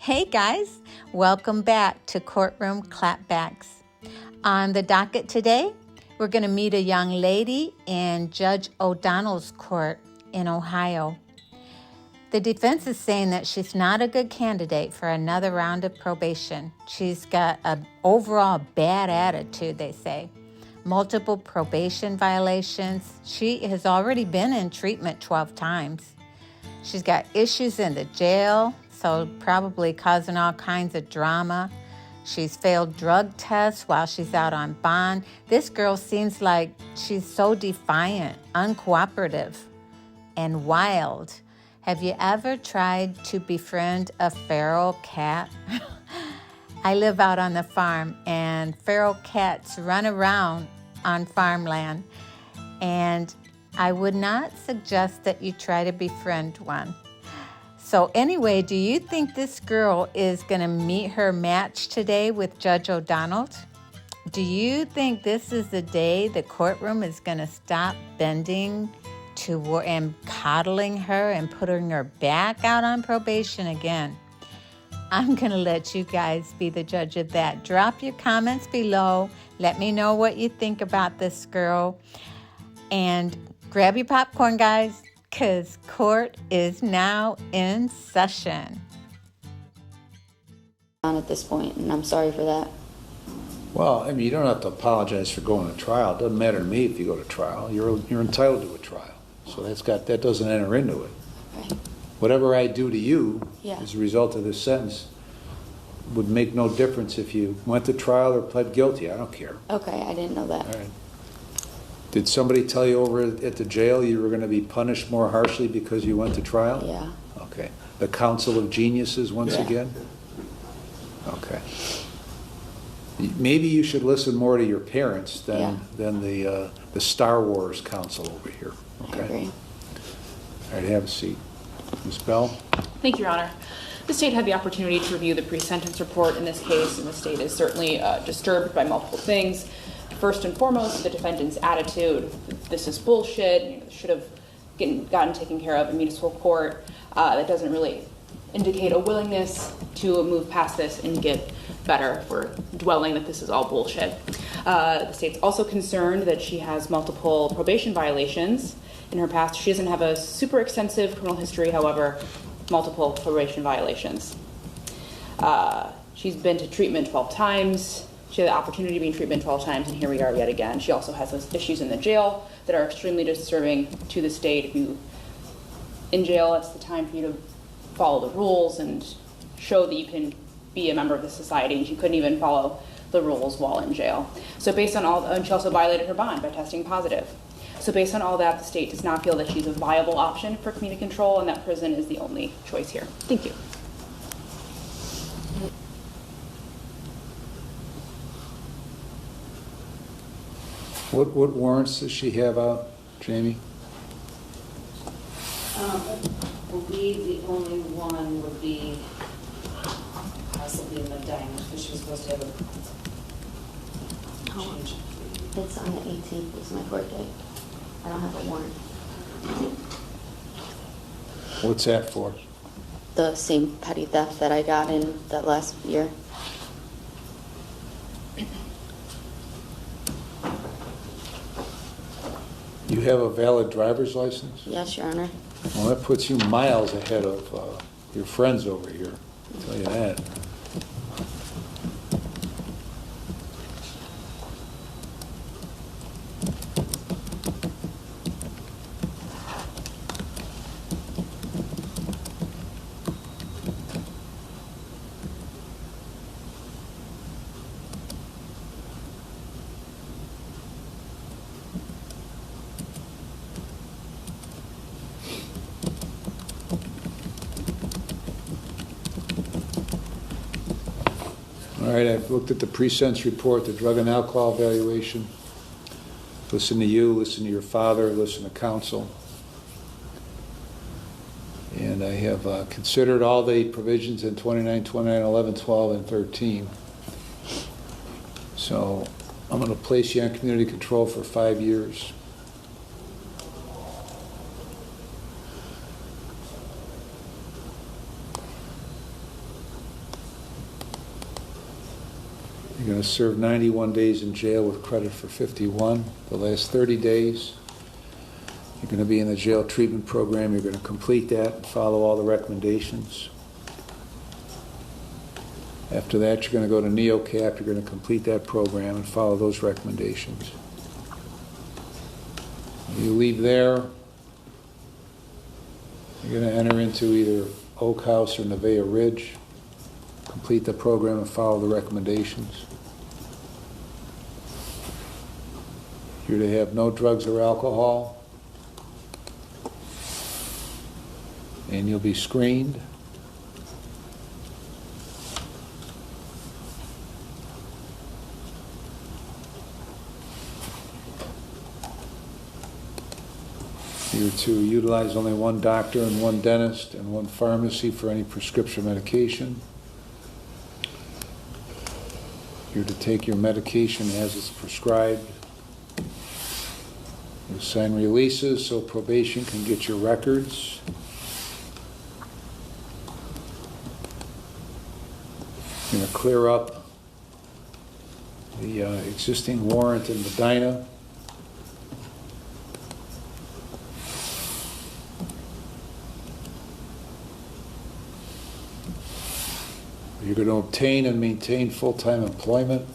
Hey guys, welcome back to Courtroom Clapbacks. On the docket today, we're going to meet a young lady in Judge O'Donnell's court in Ohio. The defense is saying that she's not a good candidate for another round of probation. She's got an overall bad attitude, they say. Multiple probation violations. She has already been in treatment 12 times. She's got issues in the jail, so probably causing all kinds of drama. She's failed drug tests while she's out on bond. This girl seems like she's so defiant, uncooperative, and wild. Have you ever tried to befriend a feral cat? I live out on the farm, and feral cats run around on farmland, and I would not suggest that you try to befriend one. So anyway, do you think this girl is going to meet her match today with Judge O'Donnell? Do you think this is the day the courtroom is going to stop bending to and coddling her and putting her back out on probation again? I'm going to let you guys be the judge of that. Drop your comments below. Let me know what you think about this girl. And grab your popcorn, guys, because court is now in session. At this point, and I'm sorry for that. Well, I mean, you don't have to apologize for going to trial. It doesn't matter to me if you go to trial. You're entitled to a trial. So that doesn't enter into it. Okay. Whatever I do to you Yeah. as a result of this sentence would make no difference if you went to trial or pled guilty. I don't care. Okay, I didn't know that. All right. Did somebody tell you over at the jail you were going to be punished more harshly because you went to trial? Yeah. Okay. The Counsel of Geniuses once Yeah. again? Okay. Maybe you should listen more to your parents than the Star Wars Counsel over here. Okay. I agree. All right, have a seat. Ms. Bell? Thank you, Your Honor. The state had the opportunity to review the pre-sentence report in this case, and the state is certainly disturbed by multiple things. First and foremost, the defendant's attitude. This is bullshit. Should have gotten taken care of in municipal court. That doesn't really indicate a willingness to move past this and get better. We're dwelling that this is all bullshit. The state's also concerned that she has multiple probation violations in her past. She doesn't have a super extensive criminal history, however, multiple probation violations. She's been to treatment 12 times. She had the opportunity to be in treatment 12 times, and here we are yet again. She also has those issues in the jail that are extremely disturbing to the state. If you in jail, it's the time for you to follow the rules and show that you can be a member of the society, and she couldn't even follow the rules while in jail. So based on all, and she also violated her bond by testing positive. So based on all that, the state does not feel that she's a viable option for community control, and that prison is the only choice here. Thank you. What warrants does she have out, Jamie? I believe the only one would be possibly in the diamond, because she was supposed to have a change. It's on the 18th. It's my birthday. I don't have a warrant. What's that for? The same petty theft that I got in that last year. You have a valid driver's license? Yes, Your Honor. Well, that puts you miles ahead of your friends over here, I'll tell you that. All right, I've looked at the pre-sentence report, the drug and alcohol evaluation. Listen to you, listen to your father, listen to counsel. And I have considered all the provisions in 29, 29, 11, 12, and 13. So I'm going to place you on community control for 5 years. You're going to serve 91 days in jail with credit for 51. The last 30 days, you're going to be in the jail treatment program. You're going to complete that and follow all the recommendations. After that, you're going to go to NEOCAP. You're going to complete that program and follow those recommendations. You leave there, you're going to enter into either Oak House or Nevaeh Ridge, complete the program and follow the recommendations. You're to have no drugs or alcohol, and you'll be screened. You're to utilize only one doctor and one dentist and one pharmacy for any prescription medication. You're to take your medication as it's prescribed. You sign releases so probation can get your records. You're going to clear up the existing warrant in Medina. You're going to obtain and maintain full-time employment.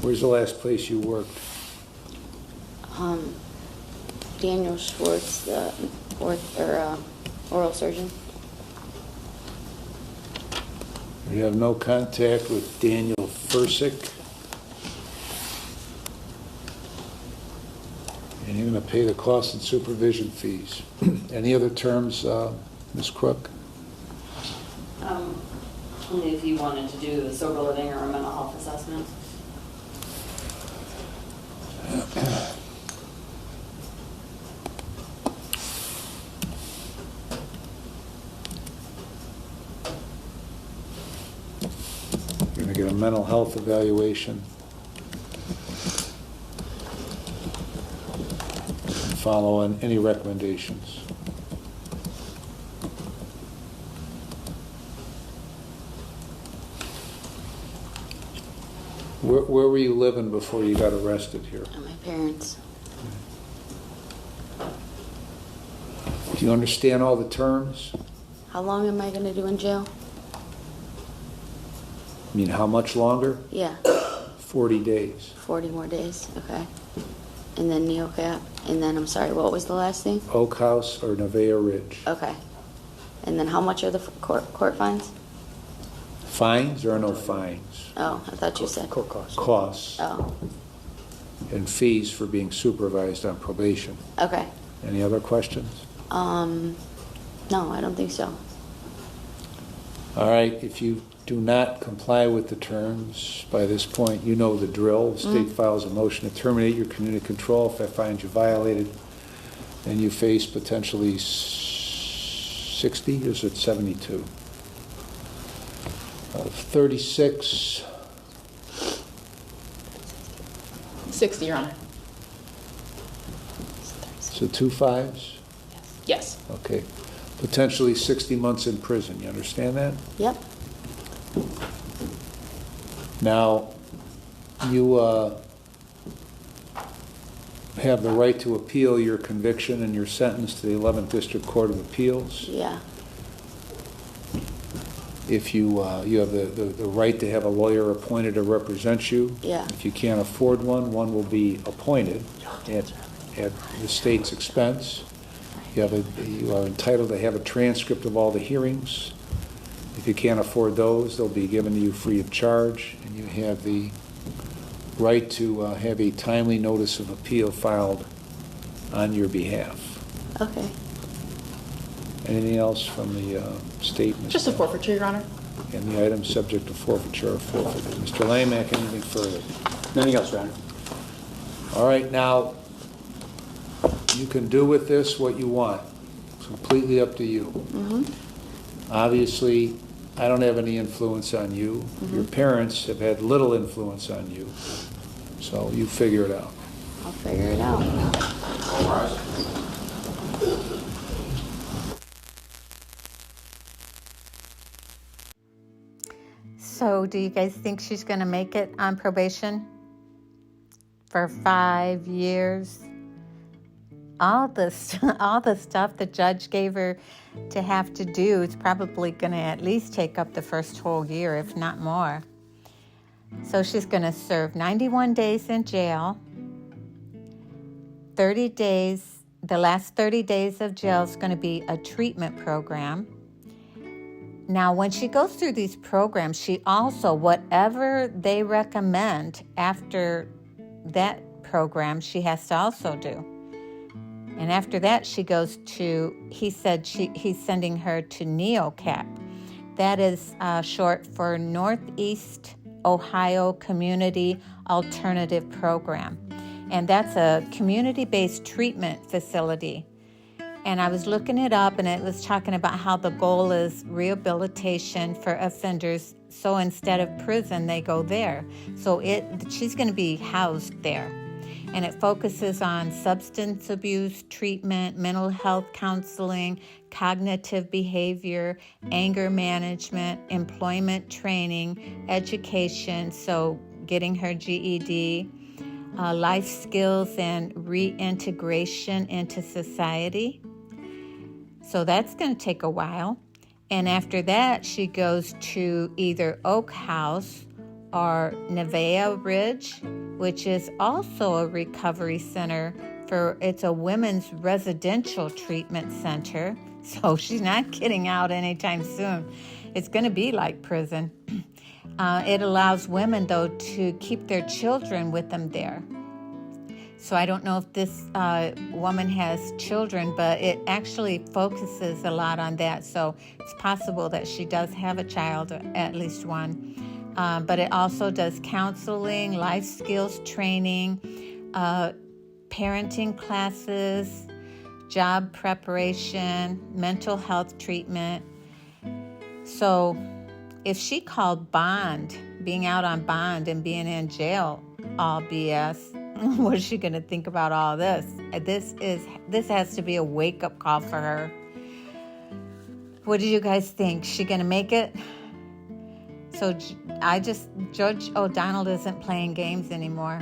Where's the last place you worked? Daniel Schwartz, the oral surgeon. You have no contact with Daniel Fursick. And you're going to pay the cost and supervision fees. Any other terms, Ms. Crook? Only if you wanted to do the sober living or a mental health assessment. You're going to get a mental health evaluation and follow on any recommendations. Where were you living before you got arrested here? And my parents. Do you understand all the terms? How long am I going to do in jail? I mean, how much longer? Yeah, 40 days. 40 more days. Okay. And then NEOCAP. And then, I'm sorry, what was the last thing? Oak House or Nevaeh Ridge. Okay. And then how much are the court fines? Fines? There are no fines. Oh, I thought you said. Court costs. Costs Oh, and fees for being supervised on probation. okay. Any other questions? No, I don't think so. All right, if you do not comply with the terms by this point, you know the drill. The state files a motion to terminate your community control. If I find you violated, then you face potentially 60, or is it 72? 36. 60, Your Honor. So 2 5s? Yes. Okay. Potentially 60 months in prison. You understand that? Yep. Now, you have the right to appeal your conviction and your sentence to the 11th District Court of Appeals. Yeah. If you have the right to have a lawyer appointed to represent you. Yeah. If you can't afford one, one will be appointed at the state's expense. You are entitled to have a transcript of all the hearings. If you can't afford those, they'll be given to you free of charge, and you have the right to have a timely notice of appeal filed on your behalf. Okay. Anything else from the state? Ms. Just a Bell? forfeiture, Your Honor. And the items subject to forfeiture are forfeited. Mr. Lamack, anything further? Nothing else, Your Honor. All right, now, you can do with this what you want. It's completely up to you. Obviously, I don't have any influence on you. Your parents have had little influence on you. So you figure it out. I'll figure it out. So do you guys think she's going to make it on probation for 5 years? All the stuff the judge gave her to have to do is probably going to at least take up the first whole year, if not more. So she's going to serve 91 days in jail. 30 days, the last 30 days of jail is going to be a treatment program. Now, when she goes through these programs, she also, whatever they recommend after that program, she has to also do. And after that, she goes to, he said he's sending her to NEOCAP. That is short for Northeast Ohio Community Alternative Program. And that's a community-based treatment facility. And I was looking it up, and it was talking about how the goal is rehabilitation for offenders. So instead of prison, they go there. So she's going to be housed there. And it focuses on substance abuse treatment, mental health counseling, cognitive behavior, anger management, employment training, education, so getting her GED, life skills and reintegration into society. So that's going to take a while. And after that, she goes to either Oak House or Nevaeh Ridge, which is also a recovery center it's a women's residential treatment center. So she's not getting out anytime soon. It's going to be like prison. It allows women, though, to keep their children with them there. So I don't know if this woman has children, but it actually focuses a lot on that. So it's possible that she does have a child, at least one. But it also does counseling, life skills training, parenting classes, job preparation, mental health treatment. So if she called bond, being out on bond and being in jail, all BS, what is she going to think about all this? This has to be a wake-up call for her. What do you guys think? Is she going to make it? So Judge O'Donnell isn't playing games anymore.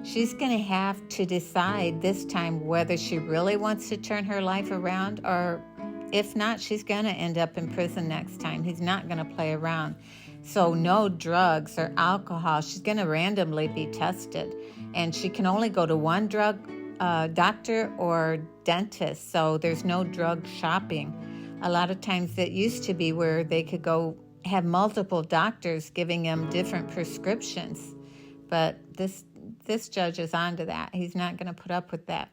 She's going to have to decide this time whether she really wants to turn her life around, or if not, she's going to end up in prison next time. He's not going to play around. So no drugs or alcohol. She's going to randomly be tested. And she can only go to one drug doctor or dentist. So there's no drug shopping. A lot of times it used to be where they could go have multiple doctors giving them different prescriptions. But this judge is on to that. He's not going to put up with that.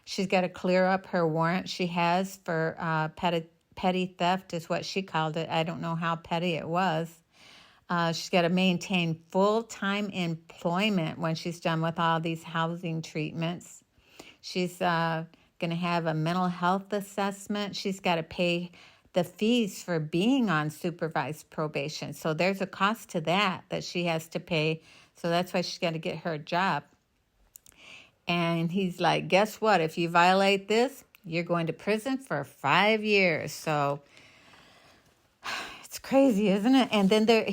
She's got to clear up her warrant she has for petty theft is what she called it. I don't know how petty it was. She's got to maintain full-time employment when she's done with all these housing treatments. She's going to have a mental health assessment. She's got to pay the fees for being on supervised probation. So there's a cost to that she has to pay. So that's why she's got to get her a job. And he's like, guess what? If you violate this, you're going to prison for 5 years. So it's crazy, isn't it? And then there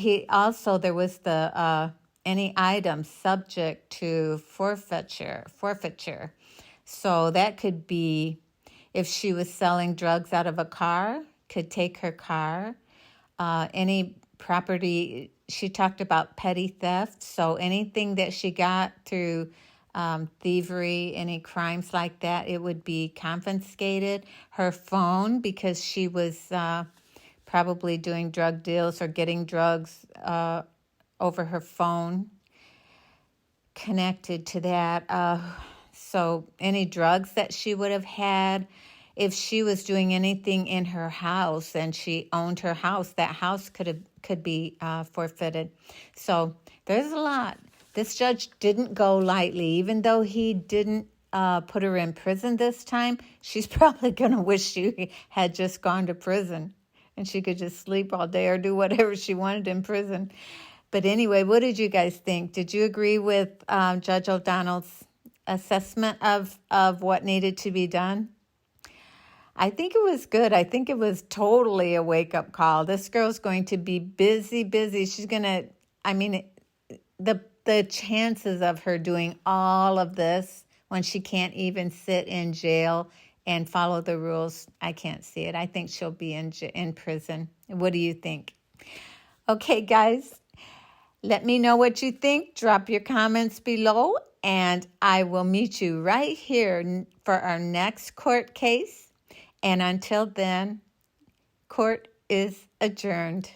was the any item subject to forfeiture. So that could be if she was selling drugs out of a car, could take her car. Any property, she talked about petty theft. So anything that she got through thievery, any crimes like that, it would be confiscated. Her phone, because she was probably doing drug deals or getting drugs over her phone, connected to that. So any drugs that she would have had, if she was doing anything in her house and she owned her house, that house could be forfeited. So there's a lot. This judge didn't go lightly. Even though he didn't put her in prison this time, she's probably going to wish she had just gone to prison and she could just sleep all day or do whatever she wanted in prison. But anyway, what did you guys think? Did you agree with Judge O'Donnell's assessment of what needed to be done? I think it was good. I think it was totally a wake-up call. This girl's going to be busy. She's going to, I mean, the chances of her doing all of this when she can't even sit in jail and follow the rules, I can't see it. I think she'll be in prison. What do you think? Okay, guys, let me know what you think. Drop your comments below, and I will meet you right here for our next court case. And until then, court is adjourned.